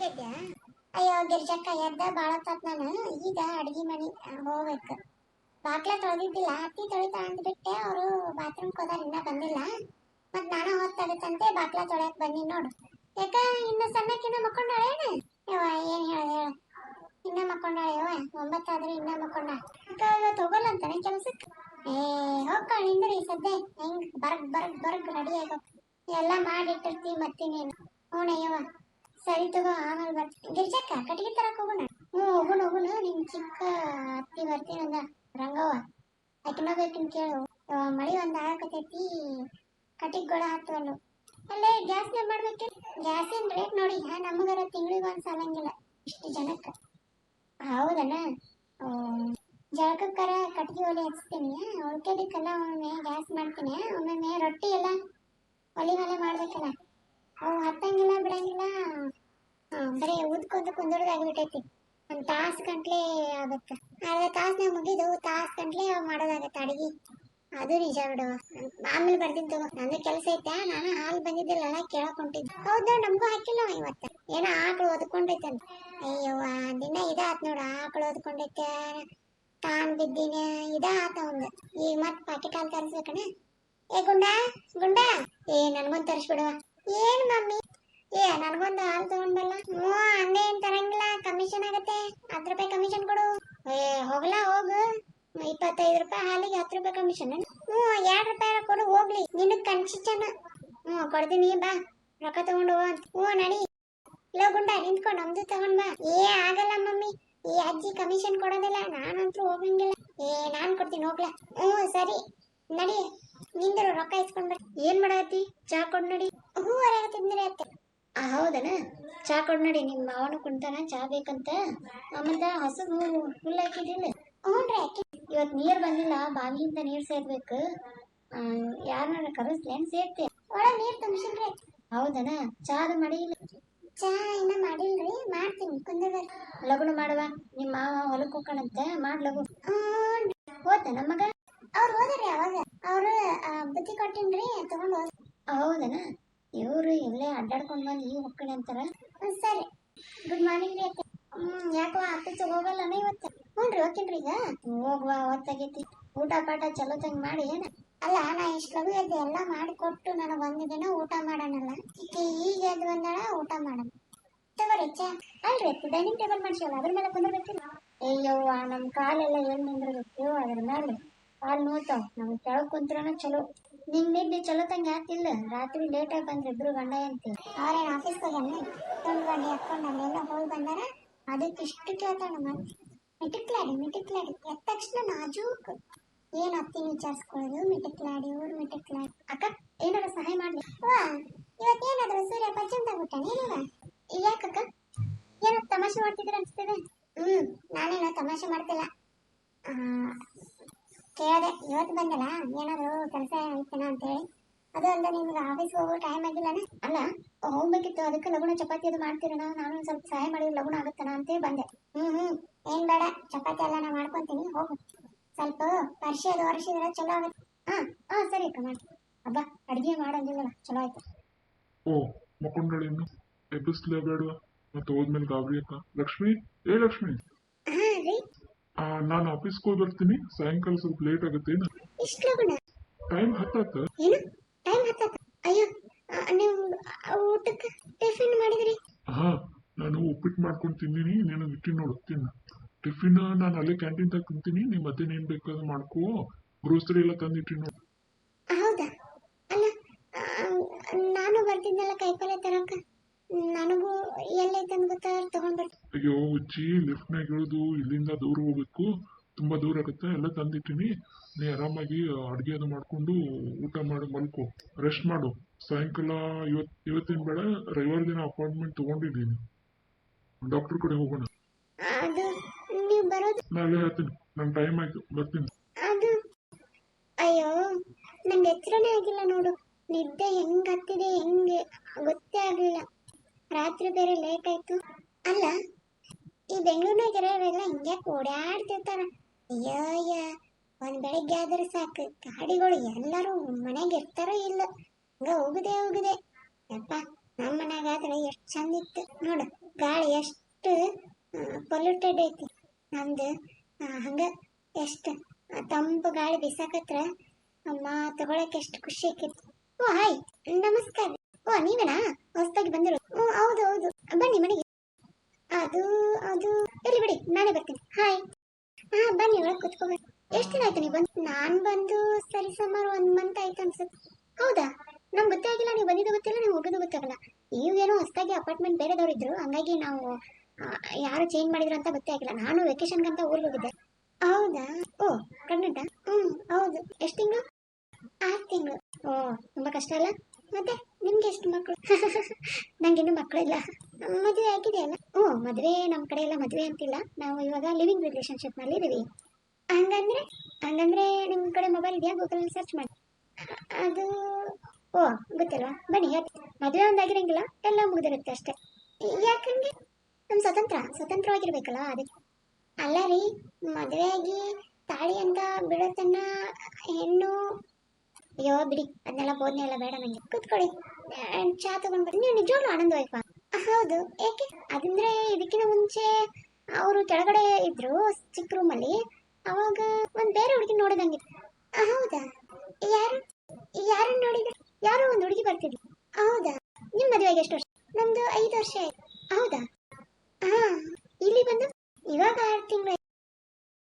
ಎದ್ದಾಗಿದ್ದೆ. ಅಯ್ಯೋ ಗಿರ್ಜಕ್ಕ ಎದ್ದ ಬಾಳತ್ತಾತ್ ನಾನು ಈಗ ಅಡ್ಗಿ ಮನಿ ಹೋಗ್ಬೇಕು. ಬಾಕ್ಲ ತೊಳೆದಿದ್ದಿಲ್ಲ, ಅತ್ತಿ ತೊಳಿತಾ ಅಂದ್ಬಿಟ್ಟೆ. ಅವರು ಬಾತ್ರೂಮ್ ಹೋದಾರ, ಇನ್ನ ಬಂದಿಲ್ಲ. ಮತ್ ನಾನು ಹೊತ್ತಾಗತ್ತಂತೆ ಬಾಕ್ಲ ತೊಳ್ಯಾಕ್ ಬಂದಿ ನೋಡು. ಯಾಕ ಇನ್ನ ಸಣ್ಣಕ್ಕಿನ್ನ ಮಕ್ಕೊಂಡಾಳೇನ? ಯವ್ವ ಏನ್ ಹೇಳ ಇನ್ನ ಮಕ್ಕೊಂಡಾಳ ಯವ್ವ, 9 ಆದ್ರೂ ಇನ್ನ ಮಕ್ಕೊಂಡ. ಅಕ್ಕ ಇವತ್ತು ಹೋಗಲ್ಲ ಅಂತಾನೆ ಕೆಲ್ಸಕ್ಕೆ? ಹೋಗ್ಕಳ ನಿಂದ್ರಿ ಸದ್ಯ, ಹೆಂಗ್ ಬರ್ಗ್ ರೆಡಿ ಆಗ ಎಲ್ಲ ಮಾಡಿಟ್ಟಿರ್ತೀವಿ ಮತ್ತಿನೇನು. ಹ್ಞೂನಯ್ಯವ್ವ ಸರಿ ತಗೋ, ಆಮೇಲೆ ಬರ್ತೀನಿ. ಗಿರ್ಜಕ್ಕ ಕಟ್ಟಿಗೆ ತರಕ್ ಹೋಗೋಣ. ಹೋಗುಣ ನಿಮ್ ಚಿಕ್ಕ ಅತ್ತಿ ಬರ್ತೀನಿ ಅಂದ ರಂಗವ್ವ. ಆಕಿನೋ ಬೇಕಿನ್ ಕೇಳು. ಮಳಿ ಒಂದ್ ಆಗಕತೈತಿ, ಕಟ್ಟಿಗೆಗಳ ಹತ್ತವಲ್ಲು. ಅಲ್ಲೇ ಗ್ಯಾಸ್ನೇ ಮಾಡ್ಬೇಕಿಲ್ಲ? ಗ್ಯಾಸಿನ ರೇಟ್ ನೋಡಿ ನಮಗರ ತಿಂಗಳಿಗೆ ಒಂದ್ ಸಾಲಂಗಿಲ್ಲ ಇಷ್ಟು ಜನಕ್ಕ. ಹೌದಣ್ಣ, ಜಳಕಕ್ಕರ ಕಟ್ಟಿಗೆ ಒಲೆ ಹಚ್ತೀನಿ, ಉಳ್ಕೆದಕ್ಕೆಲ್ಲ ಒಮ್ಮೆ ಗ್ಯಾಸ್ ಮಾಡ್ತೀನಿ. ಒಮ್ಮೊಮ್ಮೆ ರೊಟ್ಟಿ ಎಲ್ಲ ಒಲೆ ಮೇಲೆ ಮಾಡ್ಬೇಕಲ್ಲ, ಅವು ಹತ್ತಂಗಿಲ್ಲ ಬಿಡಂಗಿಲ್ಲ. ಬರೀ ಊದ್ಕೊಂಡು ಕುಂದೋರ್ದಾಗ್ಬಿಟ್ಟೈತಿ. ಒಂದು ತಾಸು ಗಂಟ್ಲೆ ಆಗತ್ತೆ. ಅರ್ಧ ತಾಸ್ನಾಗ ಮುಗಿದು ತಾಸು ಗಂಟ್ಲೆ ಮಾಡೋದಾಗತ್ತೆ ಅಡಿಗೆ. ಅದು ನಿಜ ಬಿಡುವ. ಆಮೇಲೆ ಬರ್ತೀನಿ ತಗೋ, ನಂದು ಕೆಲಸ ಐತೆ. ನಾನು ಹಾಲು ಬಂದಿದ್ದಿಲ್ಲ ಕೇಳಕ್ ಹೊಂಟಿದ್ದೆ. ಹೌದಾ, ನಮಗೂ ಹಾಕಿಲ್ಲ ಇವತ್ತ. ಏನೋ ಆಕಳು ಓದ್ಕೊಂಡೈತೆ ಅಂತ. ಅಯ್ಯವ್ವ ದಿನ ಇದಾತ್ ನೋಡು, ಆಕಳು ಓದ್ಕೊಂಡೈತೆ ತಾನ್ ಬಿದ್ದೀನ ಇದಾತ ಒಂದು. ಈಗ ಮತ್ ಪಾಕೆಟ್ ಹಾಲು ತರಿಸ್ಬೇಕಣ. ಏ ಗುಂಡಾ ನನ್ಗೊಂದು ತರಿಸ್ಬಿಡುವ. ಏನ್ ಮಮ್ಮಿ? ನನ್ಗೊಂದು ಹಾಲು ತಗೊಂಡ್ಬಲ್ಲ. ಹಂಗೆ ಏನ್ ತರಂಗಿಲ್ಲ, ಕಮಿಷನ್ ಆಗತ್ತೆ. 10 ರೂಪಾಯಿ ಕಮಿಷನ್ ಕೊಡು. ಹೋಗ್ಲಾ ಹೋಗು, 25 ರೂಪಾಯಿ ಹಾಲಿಗೆ 10 ರೂಪಾಯಿ ಕಮಿಷನ್. 2 ರೂಪಾಯಿ ಕೊಡು ಹೋಗ್ಲಿ, ನಿನಗ್ ಕನ್ಸಿಚನ. ಕೊಡ್ತೀನಿ ಬಾ, ರೊಕ್ಕ ತಗೊಂಡು ಹೋಗು. ನಡಿ. ಇಲ್ಲ ಗುಂಡ ನಿಂತ್ಕೊಂಡು ನಮ್ದು ತಗೊಂಡ್ ಬಾ. ಆಗಲ್ಲ ಮಮ್ಮಿ, ಈ ಅಜ್ಜಿ ಕಮಿಷನ್ ಕೊಡೋದಿಲ್ಲ, ನಾನಂತೂ ಹೋಗಂಗಿಲ್ಲ. ನಾನ್ ಕೊಡ್ತೀನಿ ಹೋಗ್ಲಾ. ಸರಿ ನಡಿ, ನಿಂದರು ರೊಕ್ಕ ಇಸ್ಕೊಂಡ್ ಬರ್. ಏನ್ ಮಾಡತ್ತಿ? ಚಾ ಕೊಡ್ ನಡಿ. ಹೊರಗತ್ತಿದ್ರೆ ಅತ್ತೆ. ಹೌದನ, ಚಾ ಕೊಡ್ ನಡಿ. ನಿಮ್ಮ ಮಾವನು ಕುಂತಾನ, ಚಾ ಬೇಕಂತ. ಆಮೇಲೆ ಹಸು ಫುಲ್ ಹಾಕಿದಿಲ್ಲ? ಹ್ಞೂನ್ರಿ ಅಕ್ಕಿ. ಇವತ್ತು ನೀರ್ ಬಂದಿಲ್ಲ, ಬಾವಿಯಿಂದ ನೀರ್ ಸೇರ್ಬೇಕು. ಯಾರನ್ನ ಕರೆಸ್ಲೇನ್ ಸೇರ್ತಿ? ಒಳಗೆ ನೀರ್ ತುಂಬಿಸಿನ್ರಿ. ಹೌದನ, ಚಾದು ಮಾಡಿಲ್ಲ? ಚಾ ಇನ್ನ ಮಾಡಿಲ್ರಿ, ಮಾಡ್ತೀನಿ ಕುಂದ್ರ. ಲಗುನ ಮಾಡುವ, ನಿಮ್ಮ ಮಾವ ಹೊಲಕ್ಕೆ ಹೋಗ್ಕಣಂತೆ, ಮಾಡ್ ಲಗು. ಹೋತ ನಮ್ಮಗ? ಅವ್ರು ಹೋದ್ರಿ ಅವಾಗ. ಅವ್ರು ಬುತ್ತಿ ಕೊಟ್ಟಿನ್ರಿ, ತಗೊಂಡ್ ಹೋದ. ಹೌದನ, ಇವ್ರು ಇಲ್ಲೇ ಅಡ್ಡಾಡ್ಕೊಂಡ್ ಬಂದು ಈಗ ಹೋಗ್ಕಣಿ ಅಂತಾರ. ಸರಿ, ಗುಡ್ ಮಾರ್ನಿಂಗ್ ರೀ ಅತ್ತೆ. ಯಾಕೋ ಆಫೀಸ್ ಹೋಗಲ್ಲನ ಇವತ್ತು? ಹ್ಞೂನ್ರಿ ಹೋಗ್ತೀನ್ರಿ ಈಗ. ಹೋಗುವ, ಹೊತ್ತಾಗೈತಿ. ಊಟ ಪಾಠ ಚಲೋ ತಂಗ್ ಮಾಡಿ ಏನ? ಅಲ್ಲ, ನಾ ಇಷ್ಟು ಲಗು ಎದ್ದು ಎಲ್ಲ ಮಾಡಿ ಕೊಟ್ಟು ನನಗೆ ಒಂದು ದಿನ ಊಟ ಮಾಡೋಣಲ್ಲ. ಈಗ ಎದ್ದು ಬಂದಾಳ, ಊಟ ಮಾಡೋಣ. ತಗೋರಿ ಚಾ. ಅಲ್ರಿ ಡೈನಿಂಗ್ ಟೇಬಲ್ ಮಾಡ್ಸಿವಲ್ಲ, ಅದ್ರ ಮೇಲೆ ಕುಂದಿರ್ಬೇಕಿಲ್ಲ? ಅಯ್ಯವ್ವ, ನಮ್ಮ ಕಾಲೆಲ್ಲ ಏನ್ ನಿಂದಿರ್ಬೇಕು ಅದ್ರ ಮೇಲೆ. ಕಾಲು ನೋಡ್ತಾವ. ನಮ್ಗೆ ಕೆಳಗೆ ಕುಂತ್ರನ ಚಲೋ. ನಿನ್ನೆ ಚಲೋ ತಂಗ ಯಾಕಿಲ್ಲ? ರಾತ್ರಿ ಲೇಟಾಗಿ ಬಂದ್ರೆ ಇಬ್ರು ಗಂಡ ಅಂತೀವಿ. ಅವ್ರೇನು ಆಫೀಸ್ಗೆ ಹೋಗ್ಯಾನ? ತುಂಡು ಗಾಡಿ ಹಾಕೊಂಡು ಅಲ್ಲೆಲ್ಲ ಹೋಗಿ ಬಂದಾರ. ಅದಕ್ಕೆ ಇಷ್ಟು ಕೇಳ್ತಾಳ ಮತ್ತೆ. ಮಿಟಿಕ್ಲಾಡಿ ಎದ್ದ ತಕ್ಷಣ ನಾಜೂಕ್. ಏನ್ ಅತ್ತಿ ವಿಚಾರಿಸ್ಕೊಳ್ಳೋದು, ಮಿಟಿಕ್ಲಾಡಿ ಊರು ಮಿಟಿಕ್ಲಾಡಿ. ಅಕ್ಕ ಏನಾರ ಸಹಾಯ ಮಾಡ್ಲಿ? ಇವತ್ತೇನಾದ್ರು ಸೂರ್ಯ ಪಶ್ಚಿಮ ತಗ್ಬಿಟ್ಟಾನೇನವ? ಯಾಕಕ್ಕ? ಏನೋ ತಮಾಷೆ ಮಾಡ್ತಿದ್ರ ಅನ್ಸ್ತದೆ. ನಾನೇನೋ ತಮಾಷೆ ಮಾಡ್ತಿಲ್ಲ. ಕೇಳಿದೆ, ಇವತ್ತು ಬಂದಲ್ಲ ಏನಾದ್ರು ಕೆಲಸ ಐತನ ಅಂತೇಳಿ. ಅದು ಅಲ್ಲ, ನಿಮ್ಗೆ ಆಫೀಸ್ಗೆ ಹೋಗೋ ಟೈಮ್ ಆಗಿಲ್ಲನ? ಅಲ್ಲ, ಹೋಗ್ಬೇಕಿತ್ತು, ಅದಕ್ಕೆ ಲಗುಣ ಚಪಾತಿ ಅದು ಮಾಡ್ತೀರಣ, ನಾನು ಸ್ವಲ್ಪ ಸಹಾಯ ಮಾಡಿದ್ರೆ ಲಗುಣ ಆಗುತ್ತನ ಅಂತೇಳಿ ಬಂದೆ. ಏನ್ ಬೇಡ, ಚಪಾತಿ ಎಲ್ಲ ನಾ ಮಾಡ್ಕೊಂತೀನಿ, ಹೋಗು. ಸ್ವಲ್ಪ ಪರಿಷೆ ಅದು ವರ್ಷಿದ್ರೆ ಚಲೋ ಆಗುತ್ತೆ. ಸರಿ ಅಕ್ಕ ಮಾಡಿ. ಹಬ್ಬ ಅಡಿಗೆ ಮಾಡಂಗಿಲ್ಲಲ್ಲ, ಚಲೋ ಆಯ್ತು. ಮಕ್ಕೊಂಡಳಿ ಇನ್ನು ಎಬ್ಬಿಸ್ಲೇ ಬೇಡವಾ? ಮತ್ತೆ ಹೋದ್ಮೇಲೆ ಗಾಬರಿ ಅಕ್ಕ. ಲಕ್ಷ್ಮಿ, ಲಕ್ಷ್ಮಿ. ನಾನು ಆಫೀಸ್ಗೆ ಹೋಗಿ ಬರ್ತೀನಿ, ಸಾಯಂಕಾಲ ಸ್ವಲ್ಪ ಲೇಟ್ ಆಗುತ್ತೆ. ಟೈಮ್ ಹತ್ತಾತ. ಅಯ್ಯೋ, ನೀವು ಊಟಕ್ಕೆ ಟಿಫಿನ್ ಮಾಡಿದ್ರಿ? ನಾನು ಉಪ್ಪಿಟ್ಟು ಮಾಡ್ಕೊಂಡು ತಿಂದಿನಿ, ನೀನು ಇಟ್ಟಿ ನೋಡು ತಿನ್ನ. ಟಿಫಿನ್ ನಾನು ಅಲ್ಲೇ ಕ್ಯಾಂಟೀನ್ ತಗ ತಿಂತೀನಿ, ನೀವು ಮತ್ತೇನು ಏನ್ ಬೇಕಾದ್ರೂ ಮಾಡ್ಕೋ. ಗ್ರೋಸರಿ ಎಲ್ಲ ತಂದಿಟ್ಟಿ ನೋಡು. ಹೌದಾ? ಅಲ್ಲ, ನಾನು ಬರ್ತಿದ್ದೆಲ್ಲ ಕೈಪಲ್ಲೆ ತರಕ. ನನಗೂ ಎಲ್ಲೈತೆ ಗೊತ್ತಾ, ತಗೊಂಡ್ಬರ್ತೀನಿ. ಅಯ್ಯೋ ಉಜ್ಜಿ, ಲಿಫ್ಟ್ನಾಗ ಇಳಿದು ಇಲ್ಲಿಂದ ದೂರ ಹೋಗ್ಬೇಕು, ತುಂಬಾ ದೂರ ಆಗುತ್ತೆ. ಎಲ್ಲ ತಂದಿಟ್ಟಿನಿ, ನೀ ಆರಾಮಾಗಿ ಅಡುಗೆ ಅದು ಮಾಡ್ಕೊಂಡು ಊಟ ಮಾಡಿ ಮಲ್ಕೋ, ರೆಸ್ಟ್ ಮಾಡು. ಸಾಯಂಕಾಲ ಇವತ್ತಿನ ಬೇಡ, ರವಿವಾರ ದಿನ ಅಪಾಯಿಂಟ್ಮೆಂಟ್ ತಗೊಂಡಿದ್ದೀನಿ, ಡಾಕ್ಟರ್ ಕಡೆ ಹೋಗೋಣ. ಅದು ನೀವು ಬರೋದು? ನಾಳೆ ಹೇಳ್ತೀನಿ, ನನ್ನ ಟೈಮ್ ಆಯ್ತು, ಬರ್ತೀನಿ. ಅದು ಅಯ್ಯೋ, ನಂಗೆ ಎಚ್ಚರನೇ ಆಗಿಲ್ಲ ನೋಡು. ನಿದ್ದೆ ಹೆಂಗ್ ಹತ್ತಿದೆ ಹೆಂಗೆ ಗೊತ್ತೇ ಆಗಲಿಲ್ಲ. ರಾತ್ರಿ ಬೇರೆ ಲೇಟ್ ಆಯ್ತು. ಅಲ್ಲ, ಈ ಬೆಂಗಳೂರಿನಾಗ ಇರೋರೆಲ್ಲ ಹಿಂಗೆ ಓಡಾಡ್ತಿರ್ತಾರ. ಅಯ್ಯಯ್ಯ, ಒಂದ್ ಬೆಳಿಗ್ಗೆ ಆದ್ರೆ ಸಾಕು, ಗಾಡಿಗಳು ಎಲ್ಲರೂ ಮನೆಗೆ ಇರ್ತಾರೋ ಇಲ್ಲ, ಹಂಗ ಹೋಗುದೇ ಯಪ್ಪ. ನಮ್ಮ ಮನ್ಯಾಗ ಆದ್ರೆ ಎಷ್ಟು ಚಂದ ಇತ್ತು ನೋಡು, ಗಾಳಿ ಎಷ್ಟು ಪೊಲ್ಯೂಟೆಡ್ ಐತಿ ನಮ್ದು. ಹಂಗ ಎಷ್ಟು ತಂಪು ಗಾಳಿ ಬಿಸಾಕತ್ರ ಅಮ್ಮ ತಗೊಳಕ್ಕೆ ಎಷ್ಟು ಖುಷಿ ಆಕೈತಿ. ಓ ಹಾಯ್, ನಮಸ್ಕಾರ. ಓ ನೀವೇನಾ ಹೊಸದಾಗಿ ಬಂದಿರೋದು? ಓ ಹೌದು ಹೌದು, ಬನ್ನಿ ಮನೆಗೆ. ಅದು ಅದು ಎಲ್ಲಿ ಬಿಡಿ, ನಾನೇ ಬರ್ತೀನಿ. ಹಾಯ್. ಹಾ ಬನ್ನಿ ಒಳಗೆ ಕುತ್ಕೋಬೇಕು. ಎಷ್ಟು ದಿನ ಆಯ್ತು ನೀವು ಬಂದು? ನಾನು ಬಂದು ಸರಿ ಸುಮಾರು 1 ಮಂತ್ ಆಯ್ತು ಅನ್ಸುತ್ತೆ. ಹೌದಾ, ನಮ್ಗೆ ಗೊತ್ತೇ ಆಗಿಲ್ಲ, ನೀವು ಬಂದಿದ್ದು ಗೊತ್ತಿಲ್ಲ, ನೀವು ಹೋಗೋದು ಗೊತ್ತಾಗಲ್ಲ. ಈಗೇನೋ ಹೊಸದಾಗಿ ಅಪಾರ್ಟ್ಮೆಂಟ್ ಬೇರೆದವ್ರು ಇದ್ರು, ಹಂಗಾಗಿ ನಾವು ಯಾರು ಚೇಂಜ್ ಮಾಡಿದ್ರು ಅಂತ ಗೊತ್ತೇ ಆಗಿಲ್ಲ. ನಾನು ವೆಕೇಶನ್ಗಂತ ಊರಿಗೆ ಹೋಗಿದ್ದೆ. ಹೌದಾ, ಓ ಕರ್ನಾಟ. ಹೌದು. ಎಷ್ಟು ತಿಂಗಳು? 6 ತಿಂಗಳು. ಓ ತುಂಬಾ ಕಷ್ಟ ಅಲ್ಲ. ಮತ್ತೆ ನಿಮ್ಗೆ ಎಷ್ಟು ಮಕ್ಕಳು? ನಂಗಿನ್ನೂ ಮಕ್ಕಳಿಲ್ಲ. ಮದುವೆ ಆಗಿದೆಯಲ್ಲ? ಮದುವೆ ನಮ್ಮ ಕಡೆ ಎಲ್ಲ ಮದುವೆ ಅಂತಿಲ್ಲ, ನಾವು ಇವಾಗ ಲಿವಿಂಗ್ ರಿಲೇಶನ್ಶಿಪ್ ನಲ್ಲಿ ಇದೀವಿ. ಹಂಗಂದ್ರೆ ಹಂಗಂದ್ರೆ ನಿಮ್ ಕಡೆ ಮೊಬೈಲ್ ಇದೆಯಾ? ಗೂಗಲ್ ಸರ್ಚ್ ಮಾಡಿ. ಅದು ಓ ಗೊತ್ತಿಲ್ವಾ? ಬನ್ನಿ ಹೇಳ್ತೀನಿ. ಮದುವೆ ಒಂದಾಗಿರಂಗಿಲ್ಲ, ಎಲ್ಲ ಮುಗಿದಿರುತ್ತೆ ಅಷ್ಟೇ. ಯಾಕಂಗೆ? ನಮ್ ಸ್ವತಂತ್ರವಾಗಿರ್ಬೇಕಲ್ಲ ಅದಕ್ಕೆ. ಅಲ್ಲ ರೀ, ಮದುವೆ ಆಗಿ ತಾಳಿ ಅಂತ ಬಿಡೋತನ್ನ ಹೆಣ್ಣು. ಅಯ್ಯೋ ಬಿಡಿ, ಅದನ್ನೆಲ್ಲ ಬೋಧನೆ ಎಲ್ಲ ಬೇಡ ನಂಗೆ. ಕೂತ್ಕೊಳ್ಳಿ, ಚಾ ತಗೊಂಡ್ ಬರ್ತೀನಿ. ನೀವು ನಿಜವಾಗ್ಲೂ ಆನಂದವಾಯ್ಪ? ಹೌದು, ಏಕೆ? ಅದಂದ್ರೆ ಇದಕ್ಕಿಂತ ಮುಂಚೆ ಅವರು ಕೆಳಗಡೆ ಇದ್ರು ಚಿಕ್ಕ ರೂಮಲ್ಲಿ, ಅವಾಗ ಒಂದ್ ಬೇರೆ ಹುಡುಗಿ ನೋಡಿದಂಗಿತ್ತು. ಹೌದಾ, ಯಾರು? ಯಾರನ್ನ ನೋಡಿದ್ರೆ? ಯಾರೋ ಒಂದು ಹುಡುಗಿ ಬರ್ತಿದ್ಲು. ಹೌದಾ, ನಿಮ್ ಮದುವೆಗೆ ಎಷ್ಟು ವರ್ಷ? ನಮ್ದು 5 ವರ್ಷ ಆಯ್ತು.